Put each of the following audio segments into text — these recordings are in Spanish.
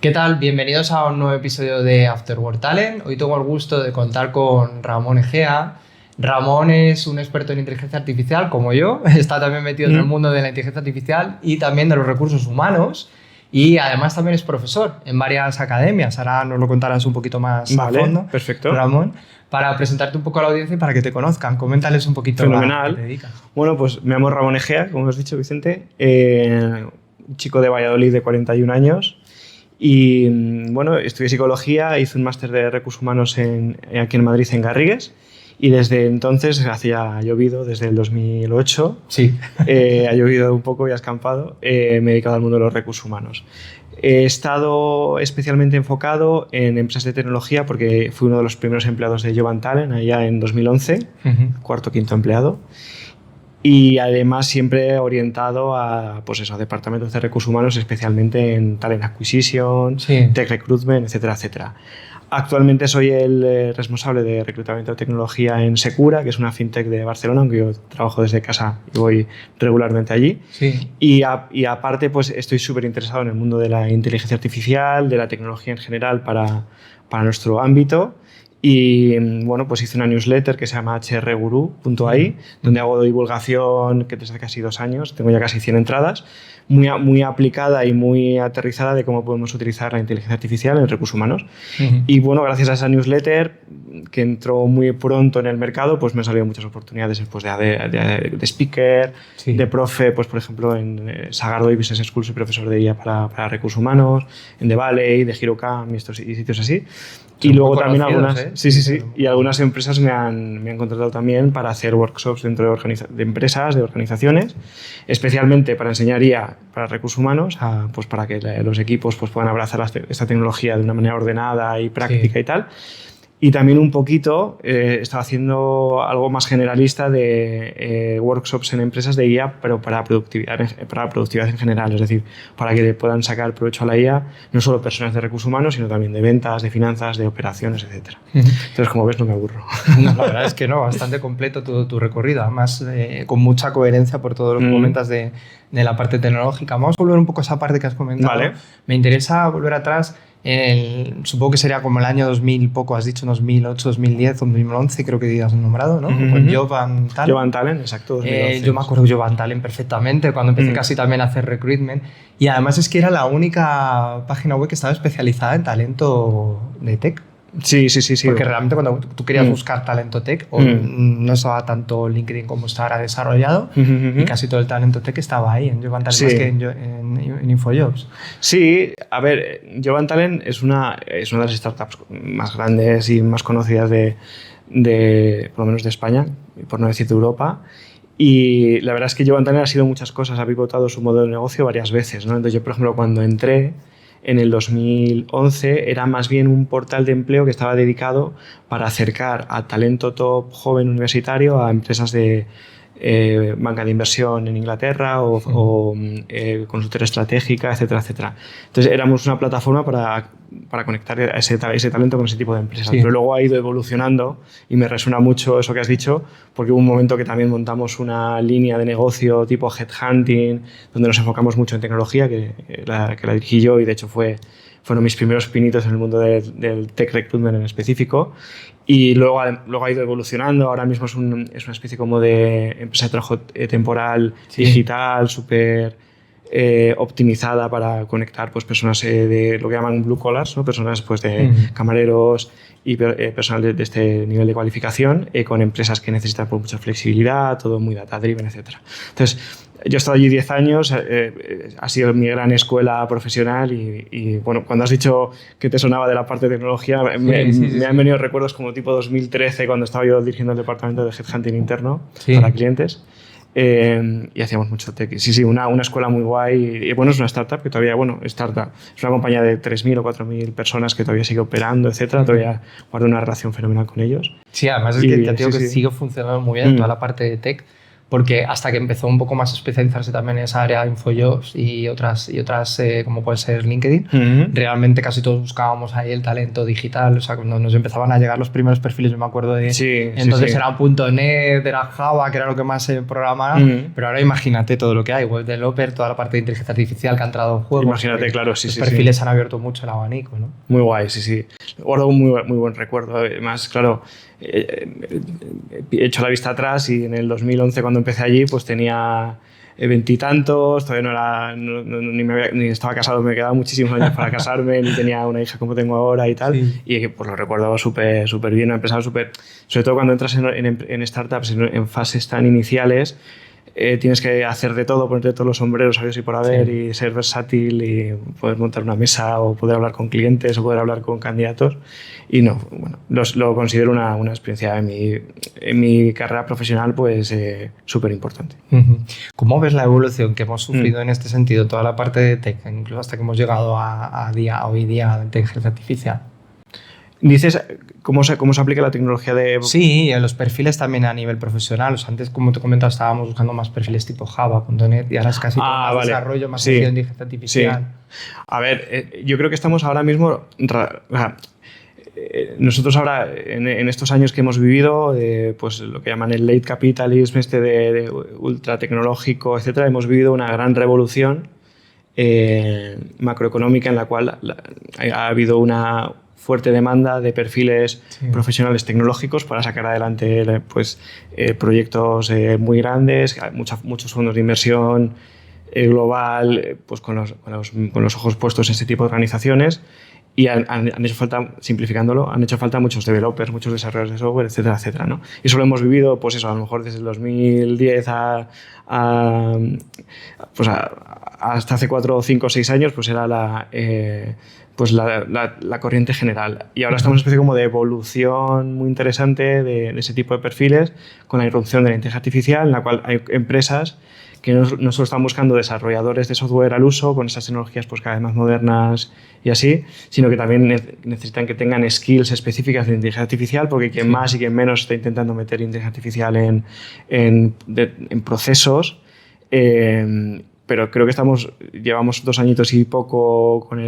¿Qué tal? Bienvenidos a un nuevo episodio de After Work Talent. Hoy tengo el gusto de contar con Ramón Egea. Ramón es un experto en inteligencia artificial, como yo. Está también metido en el mundo de la inteligencia artificial y también de los recursos humanos. Y además también es profesor en varias academias. Ahora nos lo contarás un poquito más a fondo, perfecto. Ramón, para presentarte un poco a la audiencia y para que te conozcan. Coméntales un poquito Fenomenal. a qué te dedicas. Bueno, pues me llamo Ramón Egea, como has dicho, Vicente. Un chico de Valladolid de 41 años. Y bueno, estudié psicología, hice un máster de recursos humanos aquí en Madrid, en Garrigues. Y desde entonces, ha llovido desde el 2008. Sí. Ha llovido un poco y ha escampado. Me he dedicado al mundo de los recursos humanos. He estado especialmente enfocado en empresas de tecnología porque fui uno de los primeros empleados de Jovan Talent allá en 2011, cuarto o quinto empleado. Y además siempre orientado a, pues eso, a departamentos de recursos humanos, especialmente en Talent Acquisition, Tech Recruitment, etcétera, etcétera. Actualmente soy el responsable de reclutamiento de tecnología en Secura, que es una fintech de Barcelona, aunque yo trabajo desde casa y voy regularmente allí. Sí. Y aparte, pues estoy súper interesado en el mundo de la inteligencia artificial, de la tecnología en general para nuestro ámbito. Y bueno, pues hice una newsletter que se llama hrguru.ai, donde hago divulgación que desde casi 2 años, tengo ya casi 100 entradas, muy aplicada y muy aterrizada de cómo podemos utilizar la inteligencia artificial en recursos humanos. Y bueno, gracias a esa newsletter, que entró muy pronto en el mercado, pues me han salido muchas oportunidades pues, de speaker, de profe, pues por ejemplo en Sagardo y Business School soy profesor de IA para recursos humanos, en The Valley, de Hirocam y sitios así. Y luego también algunas, y algunas empresas me han contratado también para hacer workshops dentro de empresas, de organizaciones, especialmente para enseñar IA para recursos humanos, pues para que los equipos pues puedan abrazar esta tecnología de una manera ordenada y práctica y tal. Y también un poquito estaba haciendo algo más generalista de workshops en empresas de IA, pero para productividad en general, es decir, para que puedan sacar provecho a la IA no solo personas de recursos humanos, sino también de ventas, de finanzas, de operaciones, etc. Entonces, como ves, no me aburro. No, la verdad es que no, bastante completo todo tu recorrido, además con mucha coherencia por todo lo que comentas de la parte tecnológica. Vamos a volver un poco a esa parte que has comentado. Vale. Me interesa volver atrás. Supongo que sería como el año 2000, poco has dicho, 2008, 2010, 2011, creo que has nombrado, ¿no? Con Jovan Talent. Jovan Talent, exacto. 2011. Yo me acuerdo de Jovan Talent perfectamente, cuando empecé casi también a hacer recruitment. Y además es que era la única página web que estaba especializada en talento de tech. Sí. Porque realmente cuando tú querías buscar talento tech, no estaba tanto LinkedIn como está ahora desarrollado, y casi todo el talento tech estaba ahí en Jovan Talent, más que en InfoJobs. Sí, a ver, Jovan Talent es una de las startups más grandes y más conocidas de por lo menos de España, por no decir de Europa. Y la verdad es que Jovan Talent ha sido muchas cosas, ha pivotado su modelo de negocio varias veces, ¿no? Entonces yo, por ejemplo, cuando entré en el 2011 era más bien un portal de empleo que estaba dedicado para acercar a talento top joven universitario a empresas de banca de inversión en Inglaterra o consultoría estratégica, etcétera, etcétera. Entonces éramos una plataforma para conectar ese talento con ese tipo de empresas. Pero luego ha ido evolucionando y me resuena mucho eso que has dicho, porque hubo un momento que también montamos una línea de negocio tipo headhunting, donde nos enfocamos mucho en tecnología, que la dirigí yo y de hecho fueron mis primeros pinitos en el mundo del tech recruitment en específico. Y luego ha ido evolucionando. Ahora mismo es una especie como de empresa de trabajo temporal, digital, súper optimizada para conectar pues, personas de lo que llaman blue collars, ¿no? Personas pues, de camareros y personal de este nivel de cualificación con empresas que necesitan pues, mucha flexibilidad, todo muy data-driven, etc. Entonces, yo he estado allí 10 años, ha sido mi gran escuela profesional y bueno, cuando has dicho que te sonaba de la parte de tecnología, me han venido recuerdos como tipo 2013, cuando estaba yo dirigiendo el departamento de headhunting interno para clientes. Y hacíamos mucho tech. Sí, una escuela muy guay. Y bueno, es una startup que todavía, es una compañía de 3.000 o 4.000 personas que todavía sigue operando, etcétera. Todavía guardo una relación fenomenal con ellos. Sí, además es que ya te digo que sigue funcionando muy bien toda la parte de tech. porque hasta que empezó un poco más a especializarse también en esa área de InfoJobs y otras como puede ser LinkedIn, realmente casi todos buscábamos ahí el talento digital. O sea, cuando nos empezaban a llegar los primeros perfiles, yo me acuerdo de... entonces era .NET, era Java, que era lo que más se programaba, pero ahora imagínate todo lo que hay, web developer, toda la parte de inteligencia artificial que ha entrado en juego. Imagínate, claro, los perfiles han abierto mucho el abanico, ¿no? Muy guay, sí. Guardo un muy buen recuerdo. Además, claro, he hecho la vista atrás y en el 2011, cuando empecé allí, pues tenía 20 y tantos, todavía ni estaba casado, me quedaban muchísimos años para casarme, ni tenía una hija como tengo ahora y tal. Sí. Y pues lo recuerdo súper bien, una empresa sobre todo cuando entras en startups en fases tan iniciales. Tienes que hacer de todo, ponerte todos los sombreros sabios y por haber, y ser versátil y poder montar una mesa o poder hablar con clientes o poder hablar con candidatos. Y lo considero una experiencia en mi carrera profesional pues súper importante. ¿Cómo ves la evolución que hemos sufrido en este sentido, toda la parte de tech, incluso hasta que hemos llegado a hoy día de inteligencia artificial? Dices, ¿cómo se aplica la tecnología de...? Sí, en los perfiles también a nivel profesional. O sea, antes, como te he comentado, estábamos buscando más perfiles tipo Java, .NET, y ahora es casi todo más desarrollo, más de inteligencia artificial. Sí. A ver, yo creo que estamos ahora mismo... nosotros ahora, en estos años que hemos vivido, pues lo que llaman el late capitalism, de ultra tecnológico, etcétera, hemos vivido una gran revolución macroeconómica en la cual ha habido una fuerte demanda de perfiles profesionales tecnológicos para sacar adelante pues, proyectos muy grandes, muchos fondos de inversión global, pues con los ojos puestos en ese tipo de organizaciones, y han hecho falta, simplificándolo, han hecho falta muchos developers, muchos desarrolladores de software, etcétera, etcétera, ¿no? Y eso lo hemos vivido, pues eso, a lo mejor desde el 2010 hasta hace 4, 5 o 6 años, pues era la corriente general. Y ahora estamos en una especie como de evolución muy interesante de ese tipo de perfiles, con la irrupción de la inteligencia artificial, en la cual hay empresas que no solo están buscando desarrolladores de software al uso, con esas tecnologías pues cada vez más modernas y así, sino que también necesitan que tengan skills específicas de inteligencia artificial, porque quien más y quien menos está intentando meter inteligencia artificial en procesos. Pero creo que llevamos 2 añitos y poco con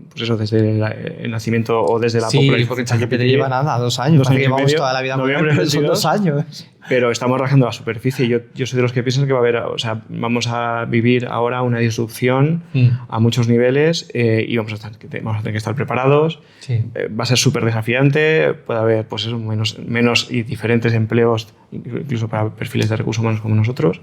pues eso, desde el nacimiento o desde la popularización. Sí, porque ChatGPT lleva nada, 2 años. 2 años y llevamos medio, toda la vida pero son 2 años. Pero estamos rajando la superficie. Yo soy de los que piensan que vamos a vivir ahora una disrupción a muchos niveles, y vamos a tener que estar preparados. Sí. Va a ser súper desafiante. Puede haber pues eso, menos y diferentes empleos, incluso para perfiles de recursos humanos como nosotros.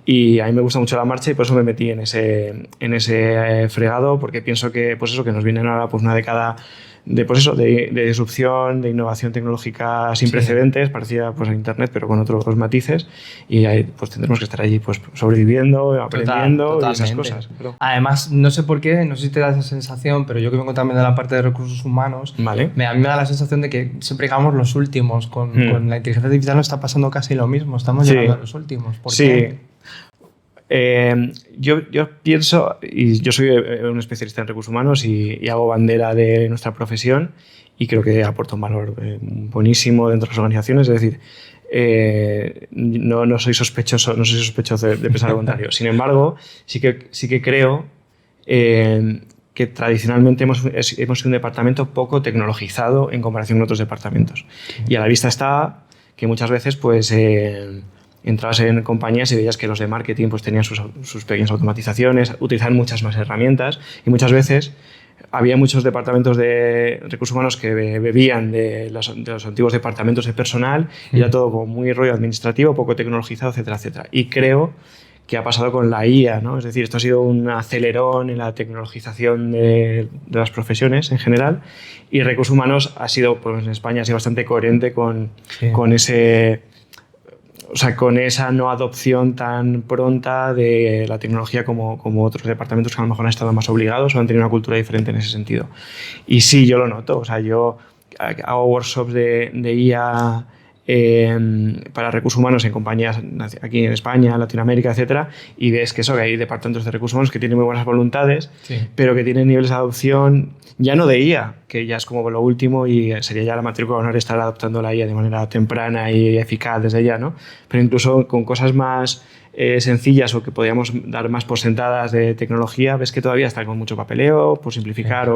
Y a mí me gusta mucho la marcha y por eso me metí en ese fregado, porque pienso que, pues eso, que nos viene ahora pues una década de disrupción, de innovación tecnológica sin precedentes, parecida pues a Internet, pero con otros matices, y ahí pues tendremos que estar allí pues sobreviviendo, aprendiendo y esas cosas. Pero... Además, no sé por qué, no sé si te da esa sensación, pero yo que vengo también de la parte de recursos humanos, vale. A mí me da la sensación de que siempre llegamos los últimos. Con la inteligencia artificial nos está pasando casi lo mismo, estamos llegando a los últimos. ¿Por qué? Yo pienso, y yo soy un especialista en recursos humanos y hago bandera de nuestra profesión, y creo que aporta un valor buenísimo dentro de las organizaciones. Es decir, no soy sospechoso de pensar lo contrario. Sin embargo, sí que creo que tradicionalmente hemos sido un departamento poco tecnologizado en comparación con otros departamentos. Y a la vista está que muchas veces pues entrabas en compañías y veías que los de marketing pues tenían sus pequeñas automatizaciones, utilizaban muchas más herramientas, y muchas veces había muchos departamentos de recursos humanos que bebían de los antiguos departamentos de personal, y era todo como muy rollo administrativo, poco tecnologizado, etcétera, etcétera. Y creo que ha pasado con la IA, ¿no? Es decir, esto ha sido un acelerón en la tecnologización de las profesiones en general, y recursos humanos ha sido, pues en España, ha sido bastante coherente con ese... O sea, con esa no adopción tan pronta de la tecnología como otros departamentos que a lo mejor han estado más obligados o han tenido una cultura diferente en ese sentido. Y sí, yo lo noto. O sea, yo hago workshops de IA para recursos humanos en compañías aquí en España, Latinoamérica, etcétera, y ves que hay departamentos de recursos humanos que tienen muy buenas voluntades, pero que tienen niveles de adopción ya no de IA, que ya es como lo último y sería ya la matrícula de honor estar adoptando la IA de manera temprana y eficaz desde ya, ¿no? Pero incluso con cosas más sencillas o que podríamos dar más por sentadas de tecnología, ves que todavía está con mucho papeleo, por simplificar.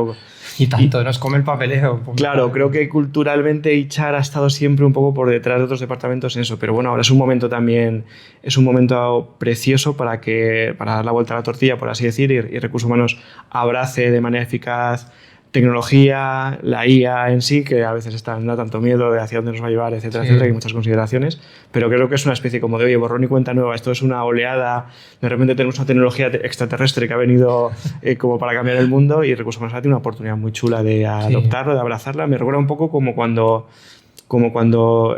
Y tanto, nos come el papeleo. Claro, creo que culturalmente HR ha estado siempre un poco por detrás de otros departamentos en eso, pero bueno, ahora es un momento también, es un momento precioso para dar la vuelta a la tortilla, por así decir, y Recursos Humanos abrace de manera eficaz tecnología, la IA en sí, que a veces da tanto miedo de hacia dónde nos va a llevar, etcétera, etcétera, hay muchas consideraciones, pero creo que es una especie como de, oye, borrón y cuenta nueva, esto es una oleada, de repente tenemos una tecnología extraterrestre que ha venido como para cambiar el mundo y Recursos Humanos tiene una oportunidad muy chula de adoptarlo, de abrazarla. Me recuerda un poco como cuando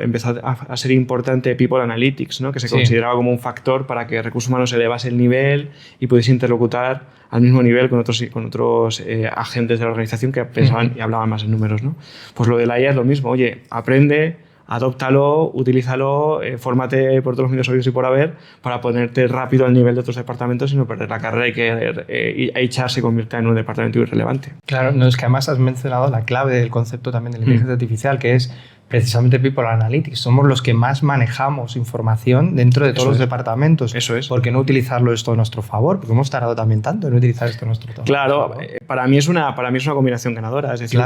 empezó a ser importante People Analytics, ¿no? Que se consideraba como un factor para que Recursos Humanos elevase el nivel y pudiese interlocutar al mismo nivel con otros agentes de la organización que pensaban y hablaban más en números, ¿no? Pues lo de la IA es lo mismo. Oye, aprende, adóptalo, utilízalo, fórmate por todos los medios sabidos y por haber para ponerte rápido al nivel de otros departamentos y no perder la carrera y que HR se convierta en un departamento irrelevante. Claro, no, es que además has mencionado la clave del concepto también de la inteligencia artificial, que es precisamente People Analytics. Somos los que más manejamos información dentro de todos los departamentos. Eso es. ¿Por qué no utilizarlo esto a nuestro favor? Porque hemos tardado también tanto en utilizar esto a nuestro favor. Claro, para mí es una combinación ganadora. Es decir,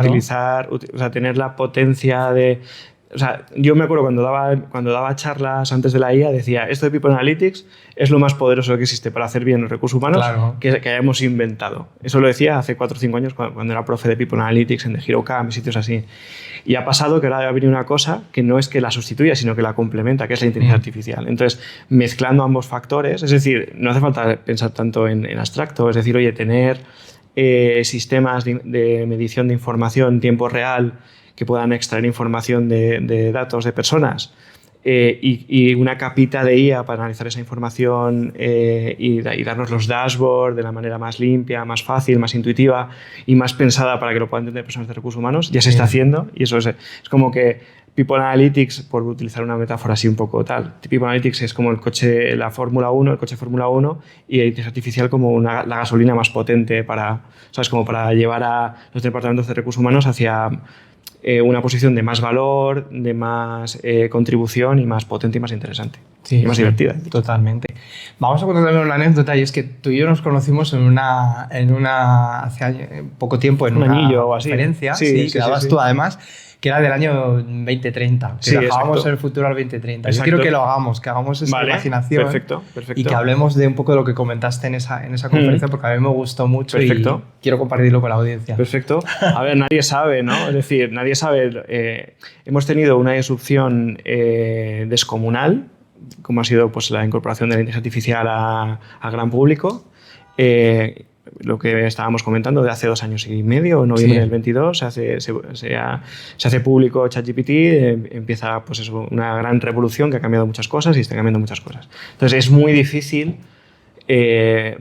tener la potencia de... O sea, yo me acuerdo cuando daba charlas antes de la IA, decía, esto de People Analytics es lo más poderoso que existe para hacer bien los recursos humanos que hayamos inventado. Eso lo decía hace 4 o 5 años cuando era profe de People Analytics en The Hero Camp y sitios así. Y ha pasado que ahora ha venido una cosa que no es que la sustituya, sino que la complementa, que es la inteligencia artificial. Entonces, mezclando ambos factores, es decir, no hace falta pensar tanto en abstracto, es decir, oye, tener sistemas de medición de información en tiempo real que puedan extraer información de datos de personas y una capita de IA para analizar esa información y darnos los dashboards de la manera más limpia, más fácil, más intuitiva y más pensada para que lo puedan entender personas de recursos humanos, ya se está haciendo y eso es como que People Analytics, por utilizar una metáfora así un poco tal, People Analytics es como el coche, la Fórmula 1, el coche Fórmula 1 y la inteligencia artificial como la gasolina más potente como para llevar a los departamentos de recursos humanos hacia una posición de más valor, de más contribución y más potente y más interesante. Y más divertida. Totalmente. Vamos a contar también una anécdota y es que tú y yo nos conocimos hace poco tiempo en una conferencia que dabas tú además, que era del año 2030, que dejábamos el futuro al 2030. Yo quiero que lo hagamos, que hagamos esa imaginación perfecto. Y que hablemos de un poco de lo que comentaste en esa conferencia, porque a mí me gustó mucho y quiero compartirlo con la audiencia. Perfecto. A ver, nadie sabe, ¿no? Es decir, nadie sabe. Hemos tenido una disrupción descomunal, como ha sido pues, la incorporación de la inteligencia artificial a gran público. Lo que estábamos comentando de hace 2 años y medio, en noviembre del 22, se hace público ChatGPT, empieza pues eso, una gran revolución que ha cambiado muchas cosas y está cambiando muchas cosas. Entonces es muy difícil,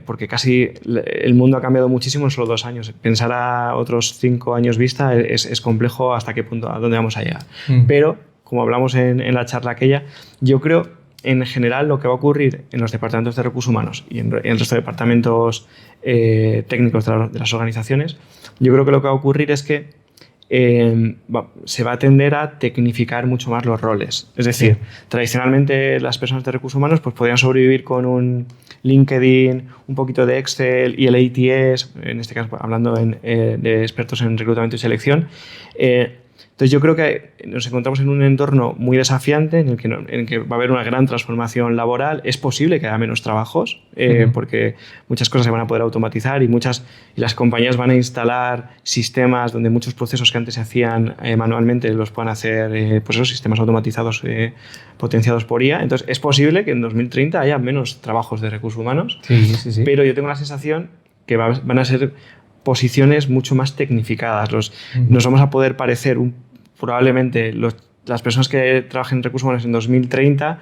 porque casi el mundo ha cambiado muchísimo en solo 2 años. Pensar a otros 5 años vista es complejo hasta qué punto, a dónde vamos a llegar. Pero, como hablamos en la charla aquella, yo creo en general lo que va a ocurrir en los departamentos de recursos humanos y en el resto de departamentos técnicos de las organizaciones, yo creo que lo que va a ocurrir es que se va a tender a tecnificar mucho más los roles. Es decir, tradicionalmente las personas de recursos humanos pues, podían sobrevivir con un LinkedIn, un poquito de Excel y el ATS, en este caso hablando de expertos en reclutamiento y selección. Entonces yo creo que nos encontramos en un entorno muy desafiante en el que va a haber una gran transformación laboral. Es posible que haya menos trabajos porque muchas cosas se van a poder automatizar y las compañías van a instalar sistemas donde muchos procesos que antes se hacían manualmente los puedan hacer pues esos sistemas automatizados potenciados por IA. Entonces es posible que en 2030 haya menos trabajos de recursos humanos, pero yo tengo la sensación que van a ser posiciones mucho más tecnificadas. Nos vamos a poder parecer probablemente las personas que trabajen en recursos humanos en 2030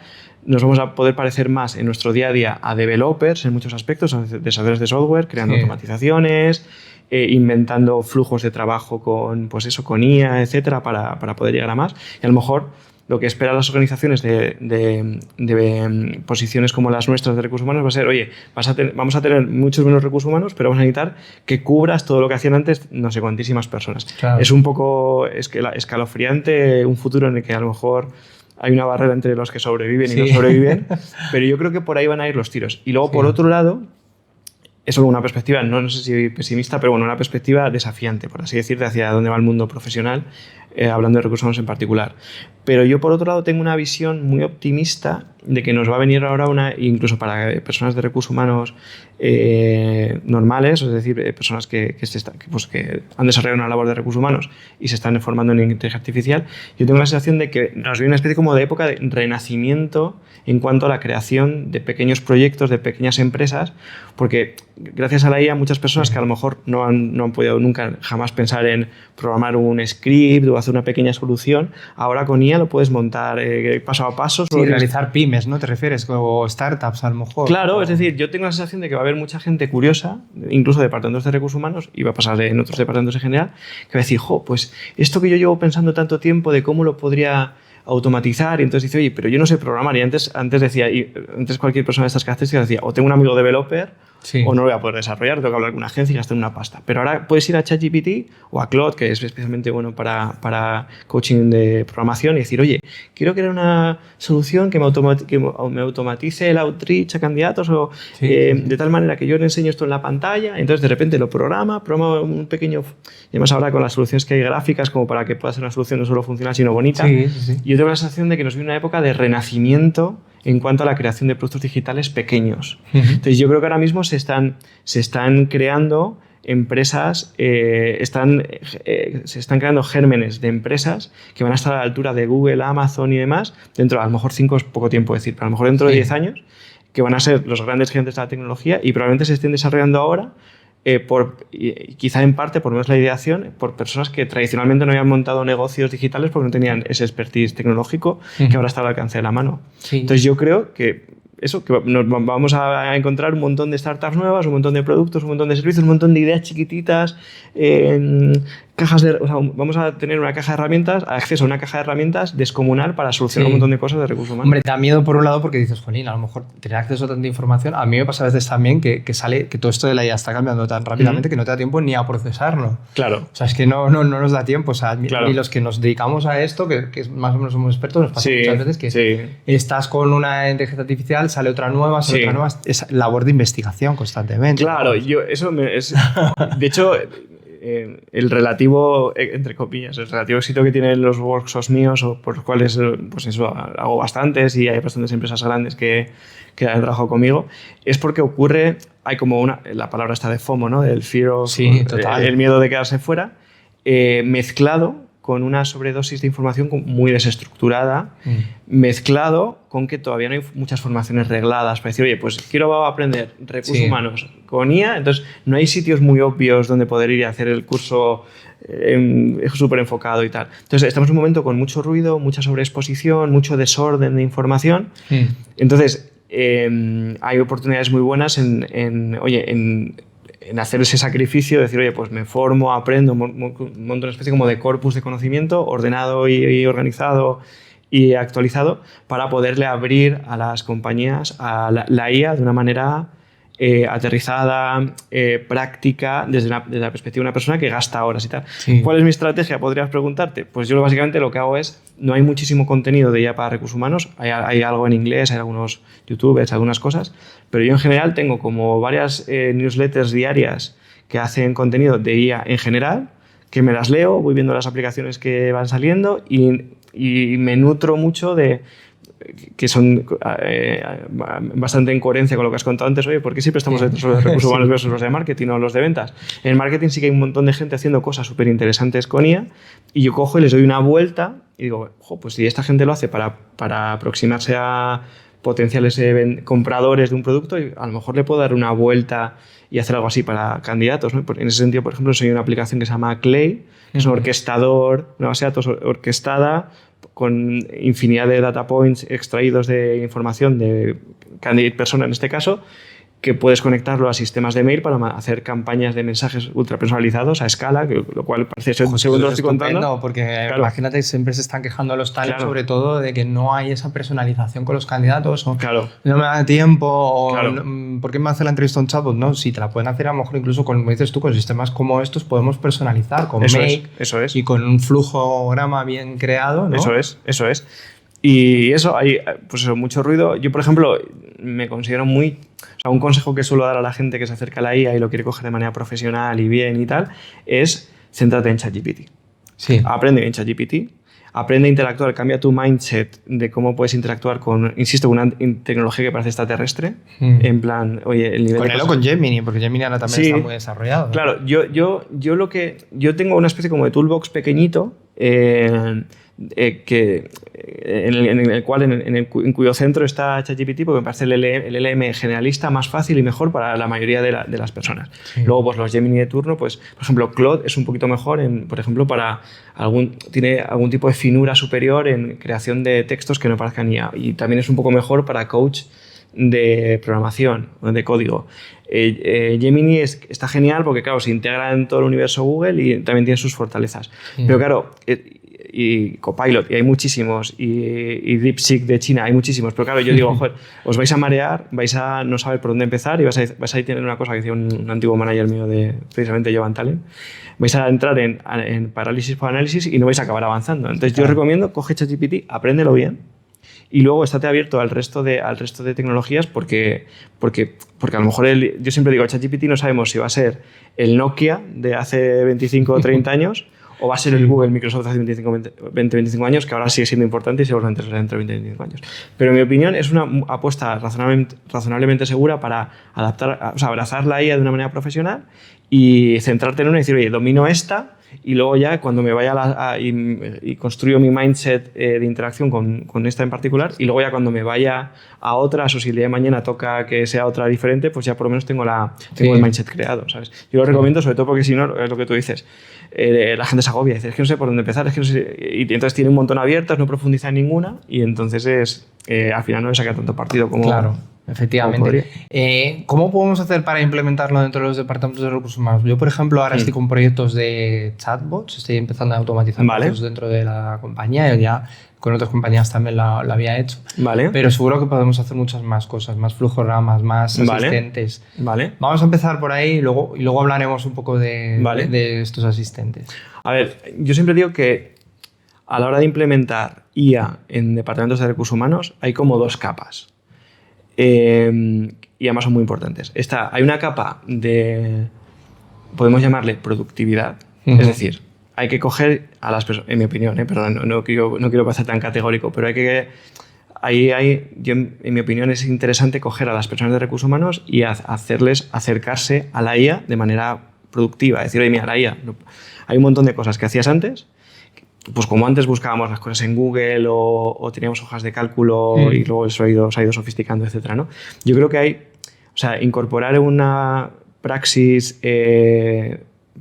nos vamos a poder parecer más en nuestro día a día a developers en muchos aspectos, a desarrolladores de software, creando automatizaciones, inventando flujos de trabajo con IA, etcétera, para poder llegar a más. Y a lo mejor lo que esperan las organizaciones de posiciones como las nuestras de recursos humanos va a ser, oye, vamos a tener muchos menos recursos humanos, pero vamos a necesitar que cubras todo lo que hacían antes no sé cuantísimas personas. Claro. Es un poco escalofriante un futuro en el que a lo mejor hay una barrera entre los que sobreviven y no sobreviven, pero yo creo que por ahí van a ir los tiros. Y luego, por otro lado, eso con una perspectiva, no sé si pesimista, pero bueno, una perspectiva desafiante, por así decirte, hacia dónde va el mundo profesional, hablando de recursos humanos en particular. Pero yo, por otro lado, tengo una visión muy optimista de que nos va a venir ahora incluso para personas de recursos humanos normales, es decir, personas que han desarrollado una labor de recursos humanos y se están formando en inteligencia artificial, yo tengo la sensación de que nos viene una especie como de época de renacimiento en cuanto a la creación de pequeños proyectos, de pequeñas empresas, porque gracias a la IA muchas personas que a lo mejor no han podido nunca jamás pensar en programar un script o hacer una pequeña solución, ahora con IA lo puedes montar paso a paso. Sí, realizar pymes, ¿no? ¿Te refieres? O startups, a lo mejor. Claro, es decir, yo tengo la sensación de que va a haber mucha gente curiosa, incluso departamentos de recursos humanos, y va a pasar en otros departamentos en general, que va a decir, pues esto que yo llevo pensando tanto tiempo de cómo lo podría automatizar, y entonces dice, oye, pero yo no sé programar, y antes cualquier persona de estas características decía, o tengo un amigo developer, o no lo voy a poder desarrollar, tengo que hablar con una agencia y gastar una pasta. Pero ahora puedes ir a ChatGPT o a Claude, que es especialmente bueno para coaching de programación, y decir, oye, quiero crear una solución que me automatice el outreach a candidatos de tal manera que yo le enseño esto en la pantalla, entonces de repente lo programa un pequeño... Y además ahora con las soluciones que hay gráficas como para que pueda ser una solución no solo funcional sino bonita. Y yo tengo la sensación de que nos viene una época de renacimiento en cuanto a la creación de productos digitales pequeños. Entonces yo creo que ahora mismo se están creando empresas, se están creando gérmenes de empresas que van a estar a la altura de Google, Amazon y demás, dentro, a lo mejor 5 es poco tiempo decir, pero a lo mejor dentro de 10 años, que van a ser los grandes gigantes de la tecnología y probablemente se estén desarrollando ahora quizá en parte por menos la ideación, por personas que tradicionalmente no habían montado negocios digitales porque no tenían ese expertise tecnológico que ahora está al alcance de la mano. Entonces yo creo que nos vamos a encontrar un montón de startups nuevas, un montón de productos, un montón de servicios, un montón de ideas chiquititas, vamos a tener una caja de herramientas, acceso a una caja de herramientas descomunal para solucionar un montón de cosas de recursos humanos. Hombre, da miedo por un lado porque dices, jolín, a lo mejor tener acceso a tanta información. A mí me pasa a veces también que todo esto de la IA está cambiando tan rápidamente que no te da tiempo ni a procesarlo. Claro. O sea, es que no nos da tiempo. O sea, ni los que nos dedicamos a esto, que más o menos somos expertos, nos pasa muchas veces que estás con una inteligencia artificial, sale otra nueva, es labor de investigación constantemente. Claro, de hecho... el relativo, entre comillas, el relativo éxito que tienen los workshops míos o por los cuales pues eso, hago bastantes y hay bastantes empresas grandes que han trabajado conmigo, es porque hay como la palabra está de FOMO, ¿no? Del fear of, el miedo de quedarse fuera, mezclado con una sobredosis de información muy desestructurada, mezclado con que todavía no hay muchas formaciones regladas para decir, oye, pues quiero aprender recursos humanos con IA, entonces no hay sitios muy obvios donde poder ir a hacer el curso súper enfocado y tal. Entonces estamos en un momento con mucho ruido, mucha sobreexposición, mucho desorden de información. Entonces hay oportunidades muy buenas en hacer ese sacrificio, decir, oye, pues me formo, aprendo, monto una especie como de corpus de conocimiento ordenado y organizado y actualizado para poderle abrir a las compañías a la IA de una manera aterrizada, práctica, desde la perspectiva de una persona que gasta horas y tal. ¿Cuál es mi estrategia? Podrías preguntarte. Pues yo básicamente lo que hago no hay muchísimo contenido de IA para recursos humanos, hay algo en inglés, hay algunos youtubers, algunas cosas, pero yo en general tengo como varias newsletters diarias que hacen contenido de IA en general, que me las leo, voy viendo las aplicaciones que van saliendo y me nutro mucho que son bastante en coherencia con lo que has contado antes. Oye, ¿por qué siempre estamos detrás de los recursos humanos versus los de marketing o los de ventas? En marketing sí que hay un montón de gente haciendo cosas súper interesantes con IA y yo cojo y les doy una vuelta y digo, pues si esta gente lo hace para aproximarse a potenciales compradores de un producto, a lo mejor le puedo dar una vuelta y hacer algo así para candidatos, ¿no? En ese sentido, por ejemplo, soy una aplicación que se llama Clay, que es un orquestador, una base de datos orquestada con infinidad de data points extraídos de información de candidate persona en este caso, que puedes conectarlo a sistemas de mail para hacer campañas de mensajes ultra personalizados a escala, lo cual parece ser según lo estoy contando. Porque imagínate, siempre se están quejando los talents, sobre todo, de que no hay esa personalización con los candidatos, o no me da tiempo, o ¿por qué me hace la entrevista un chatbot? No, si te la pueden hacer a lo mejor incluso, como dices tú, con sistemas como estos podemos personalizar con Make y con un flujograma bien creado, ¿no? Eso es. Y eso, hay pues mucho ruido. Yo, por ejemplo, me considero un consejo que suelo dar a la gente que se acerca a la IA y lo quiere coger de manera profesional y bien y tal, es céntrate en ChatGPT. Sí. Aprende en ChatGPT, aprende a interactuar, cambia tu mindset de cómo puedes interactuar con, insisto, una tecnología que parece extraterrestre, en plan, oye, el nivel con él o con Gemini, porque Gemini ahora también está muy desarrollado, ¿no? Claro, yo tengo una especie como de toolbox pequeñito, en cuyo centro está ChatGPT, porque me parece el LLM generalista más fácil y mejor para la mayoría de las personas. Sí. Luego, pues los Gemini de turno, pues, por ejemplo, Claude es un poquito mejor, por ejemplo, tiene algún tipo de finura superior en creación de textos que no parezcan IA, y también es un poco mejor para coach de programación, de código. Gemini está genial porque, claro, se integra en todo el universo Google y también tiene sus fortalezas. Sí. Pero, claro, y Copilot, y hay muchísimos, y DeepSeek de China, hay muchísimos, pero claro, yo digo, joder, os vais a marear, vais a no saber por dónde empezar y vais a tener una cosa que decía un antiguo manager mío de precisamente Jovan Talent, vais a entrar en parálisis por análisis y no vais a acabar avanzando. Entonces yo recomiendo, coge ChatGPT, apréndelo bien y luego estate abierto al resto de tecnologías porque a lo mejor yo siempre digo, ChatGPT no sabemos si va a ser el Nokia de hace 25 o 30 años o va a ser el Google Microsoft hace 20-25 años, que ahora sigue siendo importante y seguramente será dentro de 20-25 años. Pero en mi opinión es una apuesta razonablemente segura para abrazar la IA de una manera profesional y centrarte en una y decir, oye, domino esta, y luego ya cuando me vaya y construyo mi mindset de interacción con esta en particular, y luego ya cuando me vaya a otras, o si el día de mañana toca que sea otra diferente, pues ya por lo menos tengo el mindset creado, ¿sabes? Yo lo recomiendo sobre todo porque si no, es lo que tú dices, la gente se agobia, dice, es que no sé por dónde empezar, es que no sé, y entonces tiene un montón abiertas, no profundiza en ninguna, y entonces al final no le saca tanto partido como... Claro. Efectivamente. ¿Cómo podemos hacer para implementarlo dentro de los departamentos de recursos humanos? Yo, por ejemplo, ahora estoy con proyectos de chatbots, estoy empezando a automatizar procesos dentro de la compañía, ya con otras compañías también lo había hecho. Vale. Pero seguro que podemos hacer muchas más cosas, más flujogramas, más asistentes. Vale. Vamos a empezar por ahí y luego hablaremos un poco de estos asistentes. A ver, yo siempre digo que a la hora de implementar IA en departamentos de recursos humanos hay como dos capas. Y además son muy importantes. Hay una capa de, podemos llamarle productividad, es decir, hay que coger a las personas, en mi opinión, perdón, no quiero pasar tan categórico, pero en mi opinión es interesante coger a las personas de recursos humanos y hacerles acercarse a la IA de manera productiva, es decir, oye, mira, la IA, hay un montón de cosas que hacías antes, pues como antes buscábamos las cosas en Google o teníamos hojas de cálculo y luego se ha ido sofisticando, etcétera, ¿no? Yo creo que incorporar una praxis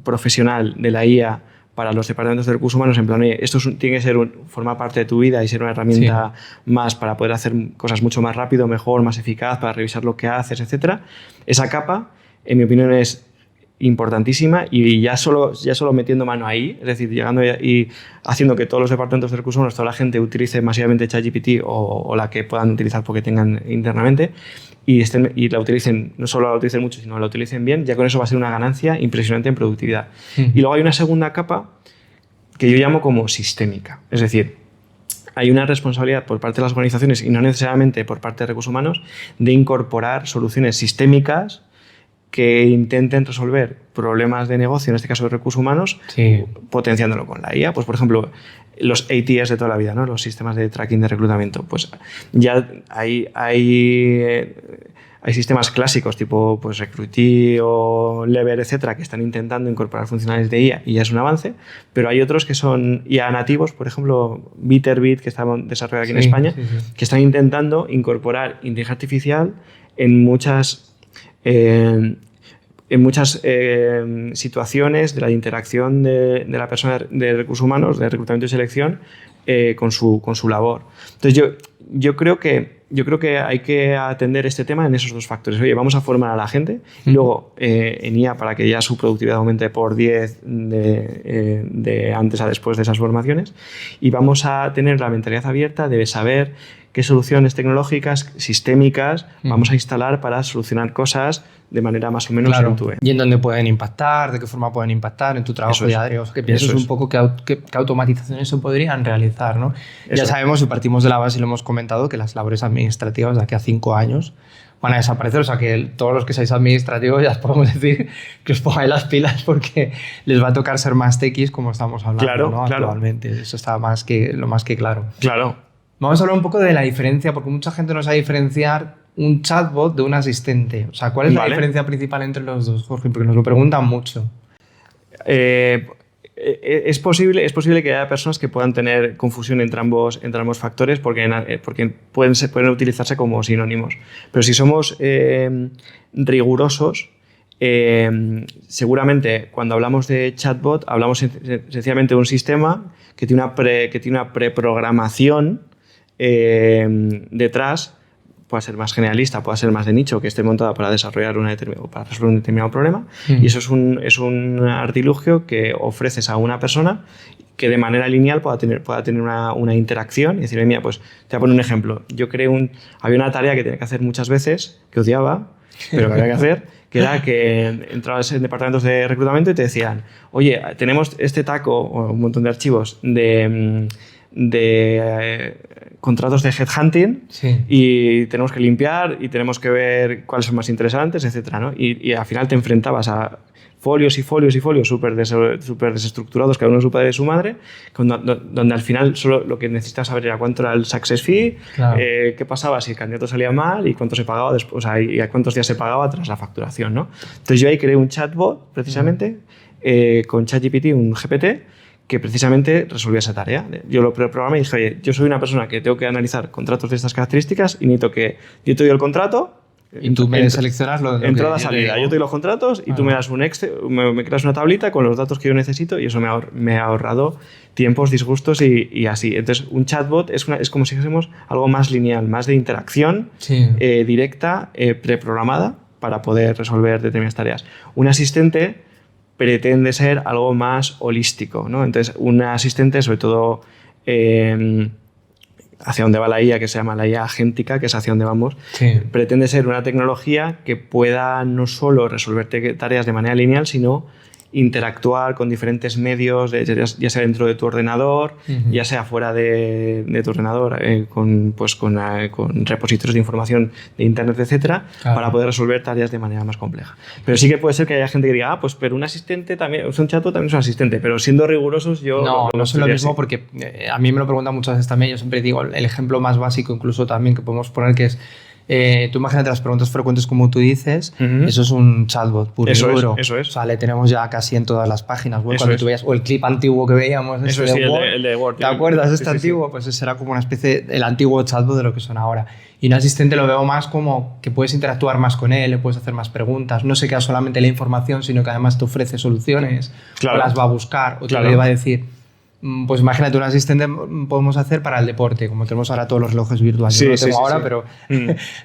profesional de la IA para los departamentos de recursos humanos, en plan, esto tiene que formar parte de tu vida y ser una herramienta más para poder hacer cosas mucho más rápido, mejor, más eficaz, para revisar lo que haces, etcétera. Esa capa, en mi opinión, es importantísima y ya solo metiendo mano ahí, es decir, llegando y haciendo que todos los departamentos de recursos humanos, toda la gente utilice masivamente ChatGPT o la que puedan utilizar porque tengan internamente y la utilicen, no solo la utilicen mucho, sino la utilicen bien, ya con eso va a ser una ganancia impresionante en productividad. Y luego hay una segunda capa que yo llamo como sistémica, es decir, hay una responsabilidad por parte de las organizaciones y no necesariamente por parte de recursos humanos de incorporar soluciones sistémicas que intenten resolver problemas de negocio, en este caso de recursos humanos, potenciándolo con la IA. Pues, por ejemplo, los ATS de toda la vida, ¿no? Los sistemas de tracking de reclutamiento. Pues ya hay sistemas clásicos tipo pues, Recruitee o Lever, etcétera, que están intentando incorporar funcionalidades de IA y ya es un avance, pero hay otros que son IA nativos, por ejemplo, Bitterbit, que está desarrollado aquí en España, que están intentando incorporar inteligencia artificial en muchas situaciones de la interacción de la persona de recursos humanos, de reclutamiento y selección, con su labor. Entonces yo creo que yo creo que hay que atender este tema en esos dos factores. Oye, vamos a formar a la gente y luego en IA para que ya su productividad aumente por 10 de antes a después de esas formaciones, y vamos a tener la mentalidad abierta de saber qué soluciones tecnológicas, sistémicas, vamos a instalar para solucionar cosas de manera más o menos end-to-end. Y en dónde pueden impactar, de qué forma pueden impactar en tu trabajo diario. O sea, que pienses un poco qué automatizaciones se podrían realizar, ¿no? Ya sabemos, y partimos de la base y lo hemos comentado, que las labores administrativas de aquí a 5 años van a desaparecer. O sea, que todos los que seáis administrativos ya os podemos decir que os pongáis las pilas porque les va a tocar ser más techies, como estamos hablando, ¿no? Actualmente. Eso está lo más que claro. Claro. Vamos a hablar un poco de la diferencia, porque mucha gente no sabe diferenciar un chatbot de un asistente. O sea, ¿cuál es la diferencia principal entre los dos, Jorge? Porque nos lo preguntan mucho. Es posible que haya personas que puedan tener confusión entre ambos factores porque pueden utilizarse como sinónimos. Pero si somos rigurosos, seguramente cuando hablamos de chatbot hablamos sencillamente de un sistema que tiene una preprogramación detrás. Puede ser más generalista, puede ser más de nicho, que esté montada para desarrollar para resolver un determinado problema. Y eso es un artilugio que ofreces a una persona que de manera lineal pueda tener una interacción y decir, mira, pues te voy a poner un ejemplo. Había una tarea que tenía que hacer muchas veces, que odiaba, pero que había que hacer, que era que entrabas en departamentos de reclutamiento y te decían, oye, tenemos este taco o un montón de archivos de contratos de headhunting y tenemos que limpiar y tenemos que ver cuáles son más interesantes, etcétera, ¿no? Y al final te enfrentabas a folios y folios y folios súper desestructurados, cada uno su padre y su madre, donde al final solo lo que necesitabas saber era cuánto era el success fee, qué pasaba si el candidato salía mal y cuánto se pagaba después, o sea, y a cuántos días se pagaba tras la facturación, ¿no? Entonces yo ahí creé un chatbot precisamente con ChatGPT, un GPT, que precisamente resolvía esa tarea. Yo lo programé y dije, oye, yo soy una persona que tengo que analizar contratos de estas características y necesito que yo te doy el contrato. Y tú me seleccionas entrada, salida. Yo te doy los contratos y tú me das un Excel, me creas una tablita con los datos que yo necesito y eso me ha ahorrado tiempos, disgustos y así. Entonces, un chatbot es como si fuésemos algo más lineal, más de interacción directa, preprogramada para poder resolver determinadas tareas. Un asistente pretende ser algo más holístico, ¿no? Entonces, un asistente, sobre todo hacia donde va la IA, que se llama la IA agéntica, que es hacia donde vamos, pretende ser una tecnología que pueda no solo resolver tareas de manera lineal, sino interactuar con diferentes medios, ya sea dentro de tu ordenador, ya sea fuera de tu ordenador, con repositorios de información de internet, etcétera, para poder resolver tareas de manera más compleja. Pero sí que puede ser que haya gente que diga, pues pero un asistente también, un chatbot también es un asistente, pero siendo rigurosos yo... No es lo mismo porque a mí me lo preguntan muchas veces también, yo siempre digo el ejemplo más básico incluso también que podemos poner que es tú imagínate las preguntas frecuentes como tú dices, eso es un chatbot puro y duro. Eso es. O sea, le tenemos ya casi en todas las páginas web. Cuando tú veías, o el clip antiguo que veíamos, eso es, el de Word. ¿Te acuerdas de este antiguo? Pues ese era como una especie del antiguo chatbot de lo que son ahora. Y un asistente lo veo más como que puedes interactuar más con él, le puedes hacer más preguntas, no se queda solamente la información, sino que además te ofrece soluciones, o las va a buscar, o te le va a decir... Pues imagínate, un asistente podemos hacer para el deporte, como tenemos ahora todos los relojes virtuales. Yo no lo tengo ahora, pero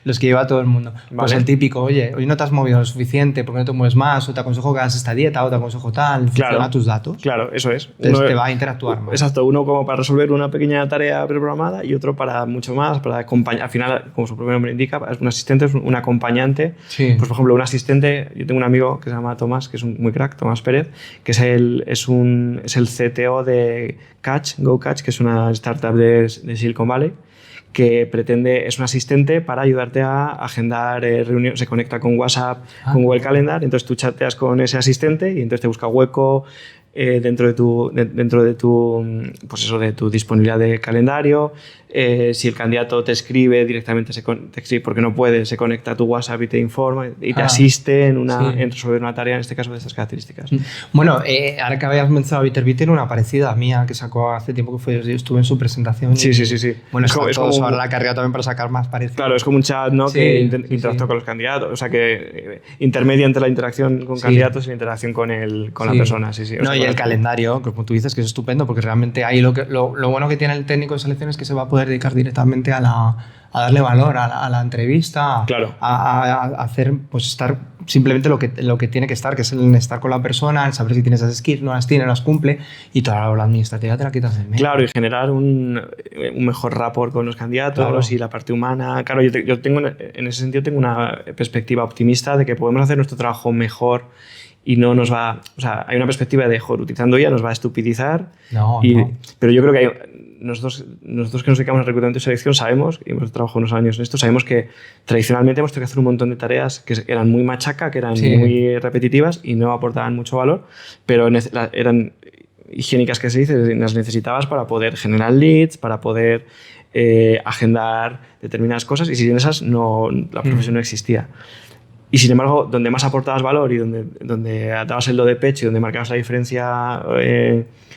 los que lleva todo el mundo. Pues el típico, oye, hoy no te has movido lo suficiente, ¿por qué no te mueves más? O te aconsejo que hagas esta dieta, o te aconsejo tal, funciona tus datos. Claro, eso es. Entonces te va a interactuar más. Exacto, uno como para resolver una pequeña tarea preprogramada y otro para mucho más, para acompañar. Al final, como su propio nombre indica, un asistente es un acompañante. Pues por ejemplo, un asistente, yo tengo un amigo que se llama Tomás, que es muy crack, Tomás Pérez, que es el CTO de GoCatch, que es una startup de Silicon Valley, que es un asistente para ayudarte a agendar reuniones, se conecta con WhatsApp, con Google Calendar, entonces tú chateas con ese asistente y entonces te busca hueco dentro de tu pues eso, de tu disponibilidad de calendario. Si el candidato te escribe directamente, te escribe porque no puede, se conecta a tu WhatsApp y te informa y te asiste en resolver una tarea, en este caso de estas características. Bueno, ahora que habías mencionado BitterBit, una parecida mía que sacó hace tiempo que yo estuve en su presentación. Sí. Bueno, es como ahora la carrera también para sacar más parecido. Claro, es como un chat, ¿no? Que interactúa con los candidatos, o sea que intermedia entre la interacción con candidatos y la interacción con la persona. No, y el calendario, como tú dices, que es estupendo, porque realmente ahí lo bueno que tiene el técnico de selección es que se va a poder dedicar directamente a darle valor a la entrevista, claro. a hacer, pues estar simplemente lo que tiene que estar, que es el estar con la persona, el saber si tienes esas skills, no las tiene, no las cumple, y toda la administrativa te la quitas del medio. Claro, y generar un mejor rapport con los candidatos, claro, y la parte humana. Claro, yo tengo, en ese sentido tengo una perspectiva optimista de que podemos hacer nuestro trabajo mejor y no nos va... O sea, hay una perspectiva de, joder, utilizando IA nos va a estupidizar. No. Pero yo creo que nosotros que nos dedicamos al reclutamiento y selección sabemos, y hemos trabajado unos años en esto, sabemos que tradicionalmente hemos tenido que hacer un montón de tareas que eran muy machaca, que eran muy repetitivas y no aportaban mucho valor, pero eran higiénicas, que se dice, las necesitabas para poder generar leads, para poder agendar determinadas cosas, y sin esas la profesión no existía. Y sin embargo, donde más aportabas valor y donde dabas el do de pecho y donde marcabas la diferencia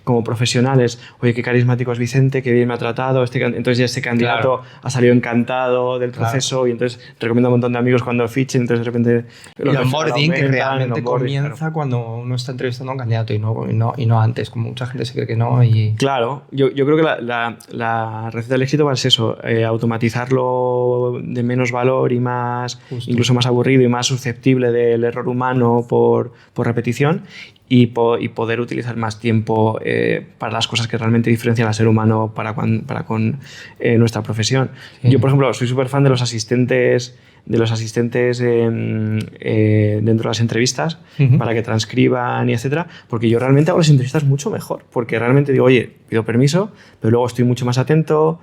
como profesionales, oye, qué carismático es Vicente, qué bien me ha tratado, entonces ya este candidato ha salido encantado del proceso, y entonces recomiendo a un montón de amigos cuando fichen, entonces de repente... El onboarding que realmente comienza cuando uno está entrevistando a un candidato y no antes, como mucha gente se cree que no. Claro, yo creo que la receta del éxito va a ser eso, automatizarlo de menos valor y más, incluso más aburrido y más susceptible del error humano por repetición, y poder utilizar más tiempo para las cosas que realmente diferencian al ser humano para con nuestra profesión. Sí. Yo, por ejemplo, soy súper fan de los asistentes dentro de las entrevistas, para que transcriban y etcétera, porque yo realmente hago las entrevistas mucho mejor, porque realmente digo, oye, pido permiso, pero luego estoy mucho más atento,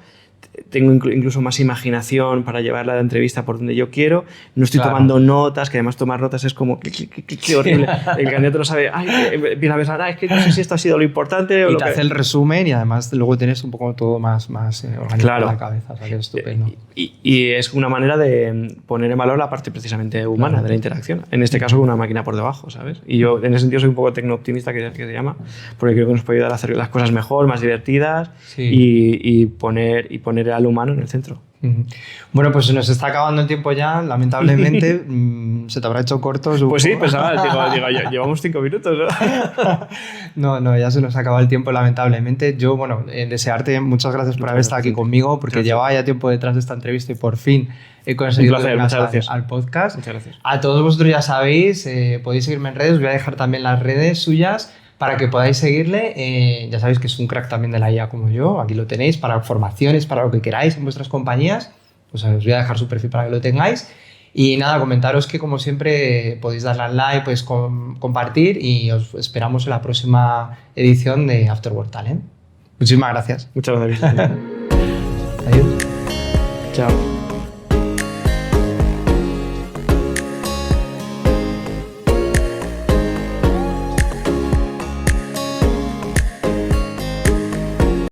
tengo incluso más imaginación para llevar la entrevista por donde yo quiero, no estoy tomando notas, que además tomar notas es como qué horrible, el candidato no sabe, empieza a pensar, es que no sé si esto ha sido lo importante, y te hace el resumen, y además luego tienes un poco todo más organizado en la cabeza, o sea, que es estupendo. Y es una manera de poner en valor la parte precisamente humana de la interacción, en este caso con una máquina por debajo, ¿sabes? Y yo en ese sentido soy un poco tecno-optimista, que se llama, porque creo que nos puede ayudar a hacer las cosas mejor, más divertidas, y poner al humano en el centro. Bueno, pues se nos está acabando el tiempo ya, lamentablemente. Se te habrá hecho corto. Pues sí, pensaba, digo, llevamos 5 minutos, ¿no? No, ya se nos acaba el tiempo, lamentablemente. Yo, desearte muchas gracias por haber estado aquí conmigo, porque llevaba ya tiempo detrás de esta entrevista y por fin he conseguido al podcast. Muchas gracias. A todos vosotros ya sabéis, podéis seguirme en redes, os voy a dejar también las redes suyas para que podáis seguirle. Ya sabéis que es un crack también de la IA como yo, aquí lo tenéis, para formaciones, para lo que queráis en vuestras compañías, pues os voy a dejar su perfil para que lo tengáis. Y nada, comentaros que como siempre podéis darle al like, podéis compartir, y os esperamos en la próxima edición de After Work Talent. Muchísimas gracias. Muchas gracias. Adiós. Chao.